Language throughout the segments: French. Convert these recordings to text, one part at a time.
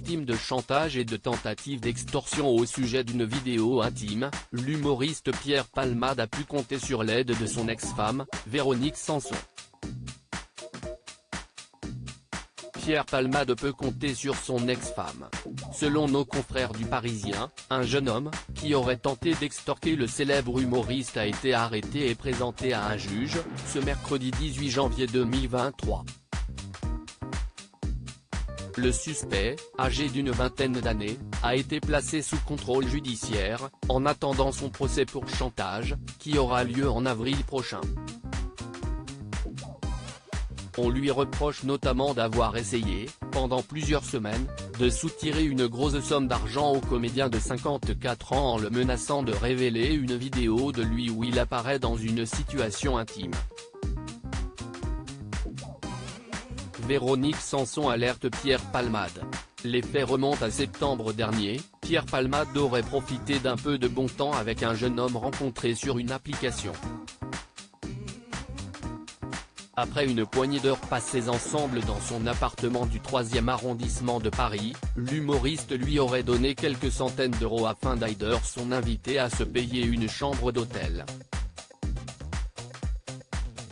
victime de chantage et de tentative d'extorsion au sujet d'une vidéo intime. L'humoriste Pierre Palmade a pu compter sur l'aide de son ex-femme, Véronique Sanson. Pierre Palmade peut compter sur son ex-femme. Selon nos confrères du Parisien, un jeune homme, qui aurait tenté d'extorquer le célèbre humoriste a été arrêté et présenté à un juge, ce mercredi 18 janvier 2023. Le suspect, âgé d'une vingtaine d'années, a été placé sous contrôle judiciaire, en attendant son procès pour chantage, qui aura lieu en avril prochain. On lui reproche notamment d'avoir essayé, pendant plusieurs semaines, de soutirer une grosse somme d'argent au comédien de 54 ans en le menaçant de révéler une vidéo de lui où il apparaît dans une situation intime. Véronique Sanson alerte Pierre Palmade. Les faits remontent à septembre dernier. Pierre Palmade aurait profité d'un peu de bon temps avec un jeune homme rencontré sur une application. Après une poignée d'heures passées ensemble dans son appartement du 3e arrondissement de Paris, l'humoriste lui aurait donné quelques centaines d'euros afin d'aider son invité à se payer une chambre d'hôtel.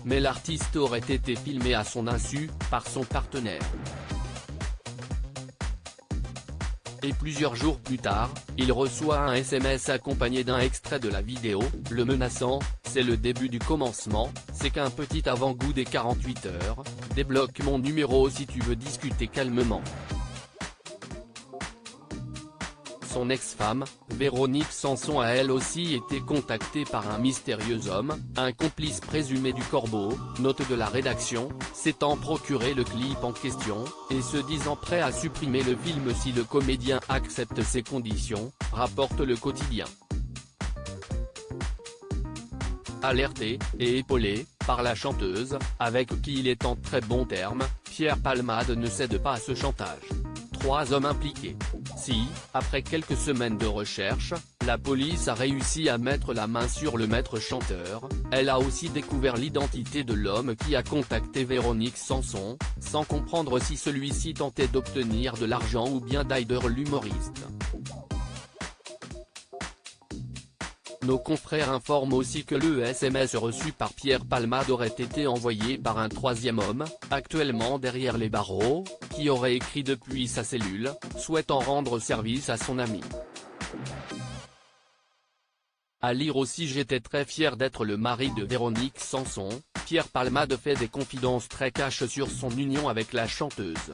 Mais l'artiste aurait été filmé à son insu, par son partenaire. Et plusieurs jours plus tard, il reçoit un SMS accompagné d'un extrait de la vidéo, le menaçant. C'est le début du commencement, c'est qu'un petit avant-goût des 48 heures, débloque mon numéro si tu veux discuter calmement. Son ex-femme, Véronique Sanson a elle aussi été contactée par un mystérieux homme, un complice présumé du Corbeau, note de la rédaction, s'étant procuré le clip en question, et se disant prêt à supprimer le film si le comédien accepte ses conditions, rapporte le quotidien. Alerté, et épaulé, par la chanteuse, avec qui il est en très bons termes, Pierre Palmade ne cède pas à ce chantage. 3 hommes impliqués. Si, après quelques semaines de recherche, la police a réussi à mettre la main sur le maître chanteur, elle a aussi découvert l'identité de l'homme qui a contacté Véronique Sanson, sans comprendre si celui-ci tentait d'obtenir de l'argent ou bien d'aider l'humoriste. Nos confrères informent aussi que le SMS reçu par Pierre Palmade aurait été envoyé par un 3e homme, actuellement derrière les barreaux, qui aurait écrit depuis sa cellule, souhaitant rendre service à son ami. À lire aussi: j'étais très fier d'être le mari de Véronique Sanson. Pierre Palmade fait des confidences très cash sur son union avec la chanteuse.